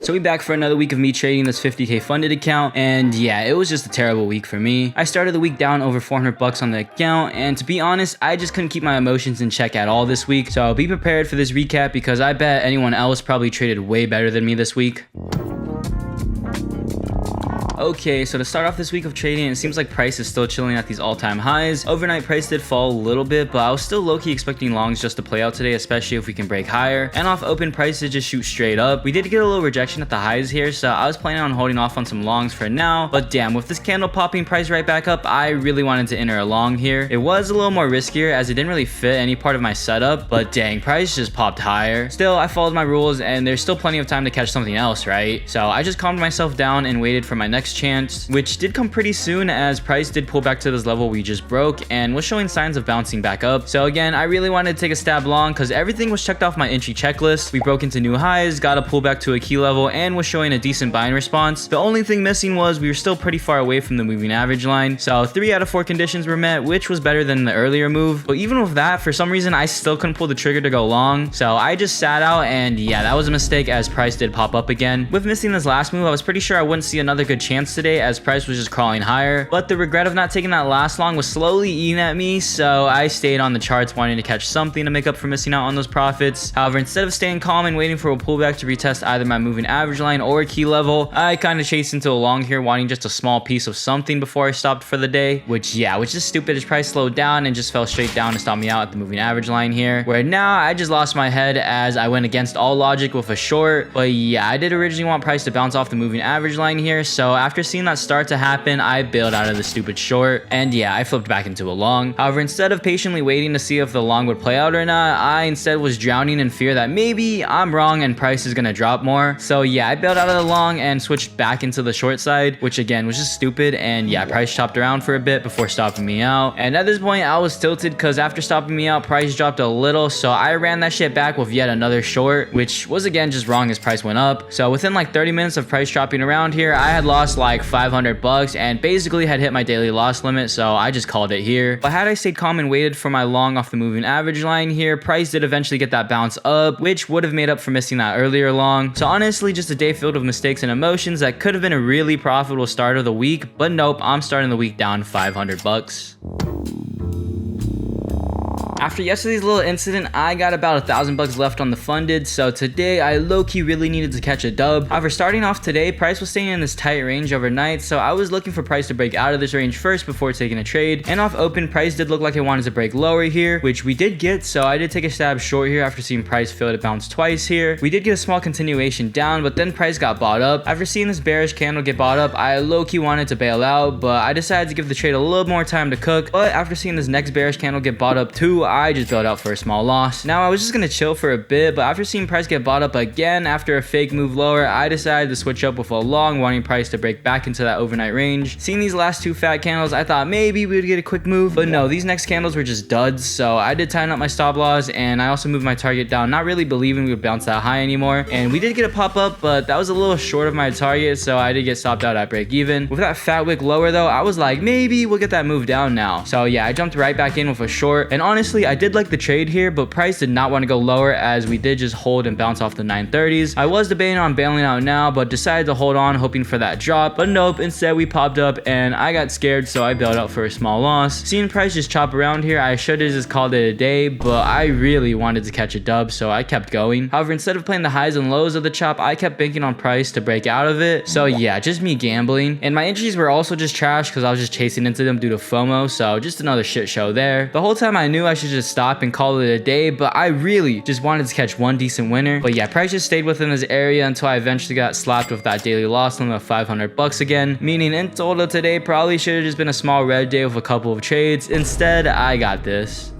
So we back for another week of me trading this 50k funded account, and yeah, it was just a terrible week for me. I started the week down over 400 bucks on the account, and to be honest, I just couldn't keep my emotions in check at all this week. So be prepared for this recap because I bet anyone else probably traded way better than me this week. Okay, so to start off this week of trading, it seems like price is still chilling at these all-time highs. Overnight price did fall a little bit, but I was still low-key expecting longs just to play out today, especially if we can break higher. And off open, price did just shoot straight up. We did get a little rejection at the highs here, so I was planning on holding off on some longs for now. But damn, with this candle popping price right back up, I really wanted to enter a long here. It was a little more riskier as it didn't really fit any part of my setup, but dang, price just popped higher. Still, I followed my rules, and there's still plenty of time to catch something else, right? So I just calmed myself down and waited for my next chance, which did come pretty soon as price did pull back to this level we just broke and was showing signs of bouncing back up. So again, I really wanted to take a stab long because everything was checked off my entry checklist. We broke into new highs, got a pullback to a key level, and was showing a decent buying response. The only thing missing was we were still pretty far away from the moving average line. So 3 out of 4 conditions were met, which was better than the earlier move. But even with that, for some reason, I still couldn't pull the trigger to go long. So I just sat out, and yeah, that was a mistake as price did pop up again. With missing this last move, I was pretty sure I wouldn't see another good chance today as price was just crawling higher, but the regret of not taking that last long was slowly eating at me, so I stayed on the charts wanting to catch something to make up for missing out on those profits. However, instead of staying calm and waiting for a pullback to retest either my moving average line or a key level, I kind of chased into a long here wanting just a small piece of something before I stopped for the day, which is stupid as price slowed down and just fell straight down to stop me out at the moving average line here, where now I just lost my head as I went against all logic with a short. But yeah, I did originally want price to bounce off the moving average line here, so after seeing that start to happen, I bailed out of the stupid short, and yeah, I flipped back into a long. However, instead of patiently waiting to see if the long would play out or not, I instead was drowning in fear that maybe I'm wrong and price is gonna drop more. So yeah, I bailed out of the long and switched back into the short side, which again was just stupid, and yeah, price chopped around for a bit before stopping me out. And at this point, I was tilted because after stopping me out, price dropped a little, so I ran that shit back with yet another short, which was again just wrong as price went up. So within like 30 minutes of price dropping around here, I had lost like 500 bucks and basically had hit my daily loss limit, so I just called it here. But had I stayed calm and waited for my long off the moving average line here, price did eventually get that bounce up, which would have made up for missing that earlier long. So honestly, just a day filled with mistakes and emotions that could have been a really profitable start of the week, but nope, I'm starting the week down 500 bucks. After yesterday's little incident, I got about 1,000 bucks left on the funded, so today I low-key really needed to catch a dub. However, starting off today, price was staying in this tight range overnight, so I was looking for price to break out of this range first before taking a trade. And off open, price did look like it wanted to break lower here, which we did get, so I did take a stab short here after seeing price fail to bounce twice here. We did get a small continuation down, but then price got bought up. After seeing this bearish candle get bought up, I low-key wanted to bail out, but I decided to give the trade a little more time to cook. But after seeing this next bearish candle get bought up too, I just bailed out for a small loss. Now I was just gonna chill for a bit, but after seeing price get bought up again after a fake move lower, I decided to switch up with a long, wanting price to break back into that overnight range. Seeing these last 2 fat candles, I thought maybe we would get a quick move, but no, these next candles were just duds, so I did tighten up my stop loss, and I also moved my target down, not really believing we would bounce that high anymore. And we did get a pop up, but that was a little short of my target, so I did get stopped out at break even. With that fat wick lower though, I was like, maybe we'll get that move down now. So yeah, I jumped right back in with a short, and honestly, I did like the trade here, but price did not want to go lower as we did just hold and bounce off the 930s. I was debating on bailing out now, but decided to hold on hoping for that drop, but nope, instead we popped up and I got scared, so I bailed out for a small loss. Seeing price just chop around here, I should have just called it a day, but I really wanted to catch a dub, so I kept going. However, instead of playing the highs and lows of the chop, I kept banking on price to break out of it. So yeah, just me gambling. And my entries were also just trash because I was just chasing into them due to FOMO, so just another shit show there. The whole time I knew I should just stop and call it a day, but I really just wanted to catch one decent winner. But yeah, price just stayed within this area until I eventually got slapped with that daily loss limit of 500 bucks again, meaning in total today probably should have just been a small red day with a couple of trades. Instead, I got this.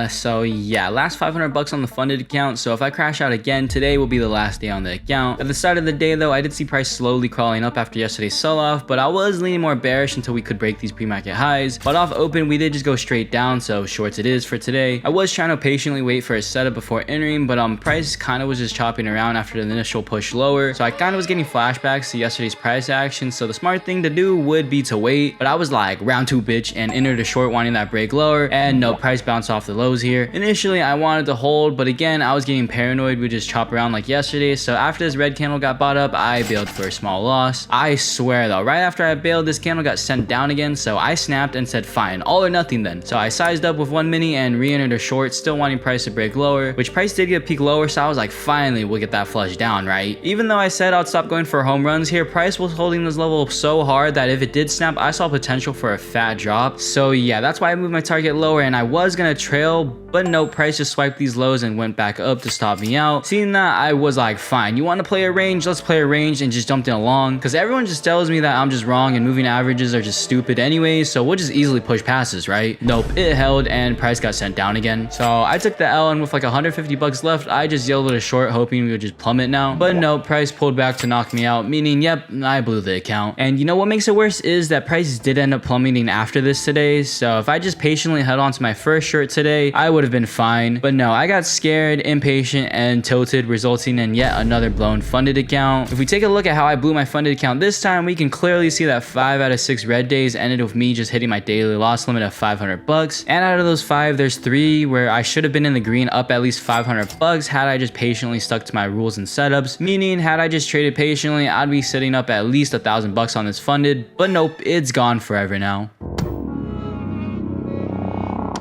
So yeah, last 500 bucks on the funded account. So if I crash out again, today will be the last day on the account. At the start of the day though, I did see price slowly crawling up after yesterday's sell-off, but I was leaning more bearish until we could break these pre-market highs. But off open, we did just go straight down, so shorts it is for today. I was trying to patiently wait for a setup before entering, but price kind of was just chopping around after the initial push lower, so I kind of was getting flashbacks to yesterday's price action. So the smart thing to do would be to wait, but I was like round 2 bitch and entered a short wanting that break lower, and no, price bounced off off the lows here. Initially, I wanted to hold, but again, I was getting paranoid. We just chop around like yesterday. So after this red candle got bought up, I bailed for a small loss. I swear though, right after I bailed, this candle got sent down again. So I snapped and said, fine, all or nothing then. So I sized up with 1 mini and re-entered a short, still wanting price to break lower, which price did get a peak lower. So I was like, finally, we'll get that flush down, right? Even though I said I'd stop going for home runs here, price was holding this level so hard that if it did snap, I saw potential for a fat drop. So yeah, that's why I moved my target lower, and I was gonna trail, but no, price just swiped these lows and went back up to stop me out. Seeing that, I was like, fine, you want to play a range? Let's play a range, and just jumped in along, because everyone just tells me that I'm just wrong and moving averages are just stupid anyways, so we'll just easily push passes, right? Nope, it held and price got sent down again. So I took the L, and with like 150 bucks left, I just yelled at a short hoping we would just plummet now, but no, price pulled back to knock me out, meaning yep, I blew the account. And you know what makes it worse is that price did end up plummeting after this today, so if I just patiently held on to my first short today, I would have been fine. But no, I got scared, impatient, and tilted, resulting in yet another blown funded account. If we take a look at how I blew my funded account this time, we can clearly see that 5 out of 6 red days ended with me just hitting my daily loss limit of 500 bucks. And out of those 5, there's 3 where I should have been in the green up at least 500 bucks had I just patiently stuck to my rules and setups. Meaning, had I just traded patiently, I'd be sitting up at least 1,000 bucks on this funded. But nope, it's gone forever now.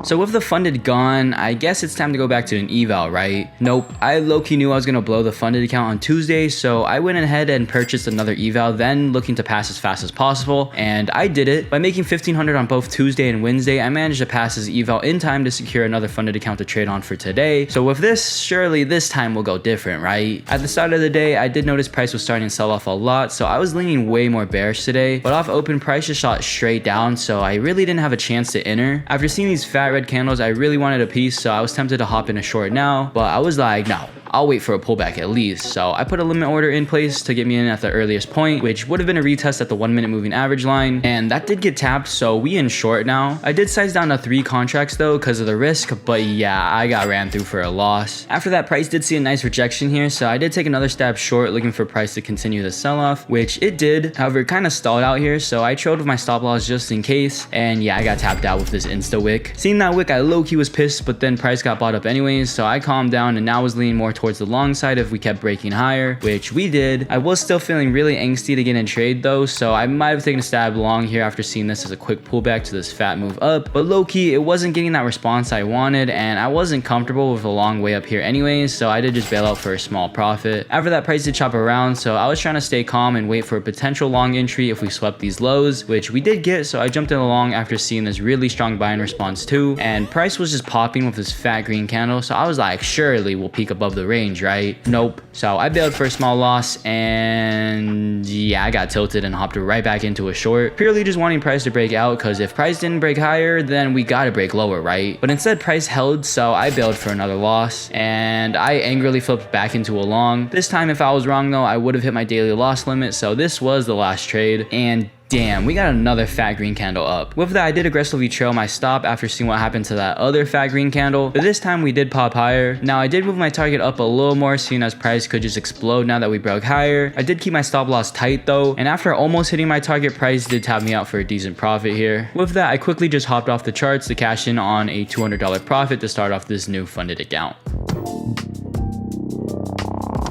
So with the funded gone, I guess it's time to go back to an eval, right? Nope, I low-key knew I was gonna blow the funded account on Tuesday, so I went ahead and purchased another eval, then looking to pass as fast as possible, and I did it. By making 1,500 on both Tuesday and Wednesday, I managed to pass this eval in time to secure another funded account to trade on for today. So with this, surely this time will go different, right? At the start of the day, I did notice price was starting to sell off a lot, so I was leaning way more bearish today, but off open price just shot straight down, so I really didn't have a chance to enter. After seeing these fat red candles, I really wanted a piece, so I was tempted to hop in a short now, but I was like, no, I'll wait for a pullback at least. So I put a limit order in place to get me in at the earliest point, which would have been a retest at the 1 minute moving average line, and that did get tapped, so we in short now. I did size down to 3 contracts though because of the risk, but yeah, I got ran through for a loss. After that, price did see a nice rejection here, so I did take another stab short looking for price to continue the sell-off, which it did. However, it kind of stalled out here, so I trailed with my stop loss just in case, and yeah, I got tapped out with this insta wick. Seeing that wick, I low-key was pissed, but then price got bought up anyways, so I calmed down and now was leaning more towards the long side if we kept breaking higher, which we did. I was still feeling really angsty to get in trade though, so I might have taken a stab long here after seeing this as a quick pullback to this fat move up, but low-key, it wasn't getting that response I wanted, and I wasn't comfortable with a long way up here anyways, so I did just bail out for a small profit. After that, price did chop around, so I was trying to stay calm and wait for a potential long entry if we swept these lows, which we did get, so I jumped in along after seeing this really strong buying response too, and price was just popping with this fat green candle, so I was like, surely we'll peak above the range, right? Nope. So I bailed for a small loss, and yeah, I got tilted and hopped right back into a short, purely just wanting price to break out, because if price didn't break higher, then we gotta break lower, right? But instead, price held, so I bailed for another loss, and I angrily flipped back into a long. This time, if I was wrong though, I would have hit my daily loss limit, so this was the last trade, and damn, we got another fat green candle up. With that, I did aggressively trail my stop after seeing what happened to that other fat green candle, but this time we did pop higher. Now, I did move my target up a little more, seeing as price could just explode now that we broke higher. I did keep my stop loss tight though, and after almost hitting my target, price did tap me out for a decent profit here. With that, I quickly just hopped off the charts to cash in on a $200 profit to start off this new funded account.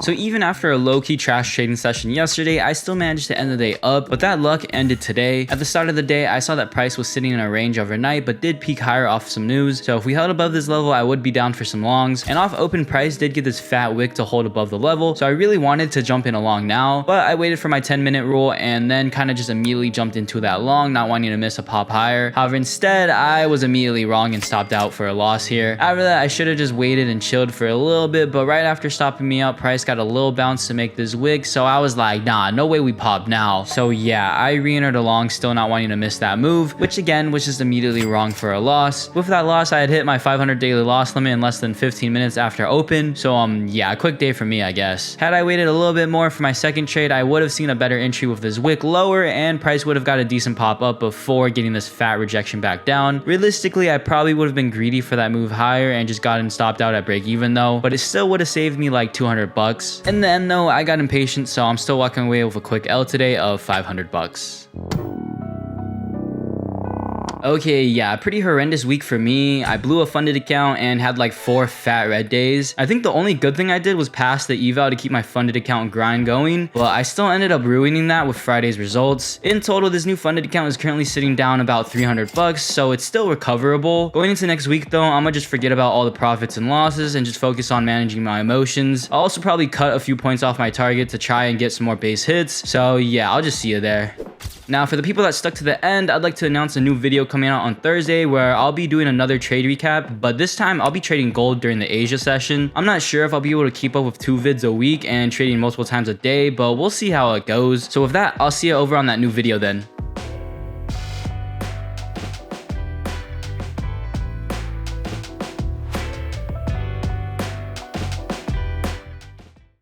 So even after a low-key trash trading session yesterday, I still managed to end the day up, but that luck ended today. At the start of the day, I saw that price was sitting in a range overnight, but did peak higher off some news. So if we held above this level, I would be down for some longs, and off open price did get this fat wick to hold above the level. So I really wanted to jump in a long now, but I waited for my 10-minute rule and then kind of just immediately jumped into that long, not wanting to miss a pop higher. However, instead, I was immediately wrong and stopped out for a loss here. After that, I should have just waited and chilled for a little bit, but right after stopping me out, price got a little bounce to make this wick, so I was like, nah, no way we pop now. So yeah, I re-entered along, still not wanting to miss that move, which again was just immediately wrong for a loss. With that loss, I had hit my 500 daily loss limit in less than 15 minutes after open, so yeah, a quick day for me, I guess. Had I waited a little bit more for my second trade, I would have seen a better entry with this wick lower, and price would have got a decent pop up before getting this fat rejection back down. Realistically, I probably would have been greedy for that move higher and just gotten stopped out at break even though, but it still would have saved me like 200 bucks. In the end though, I got impatient, so I'm still walking away with a quick L today of 500 bucks. Okay, yeah, pretty horrendous week for me. I blew a funded account and had like 4 fat red days. I think the only good thing I did was pass the eval to keep my funded account grind going, but I still ended up ruining that with Friday's results. In total, this new funded account is currently sitting down about 300 bucks, so it's still recoverable. Going into next week though, I'm gonna just forget about all the profits and losses and just focus on managing my emotions. I'll also probably cut a few points off my target to try and get some more base hits. So yeah, I'll just see you there. Now, for the people that stuck to the end, I'd like to announce a new video coming out on Thursday where I'll be doing another trade recap, but this time I'll be trading gold during the Asia session. I'm not sure if I'll be able to keep up with 2 vids a week and trading multiple times a day, but we'll see how it goes. So with that, I'll see you over on that new video then.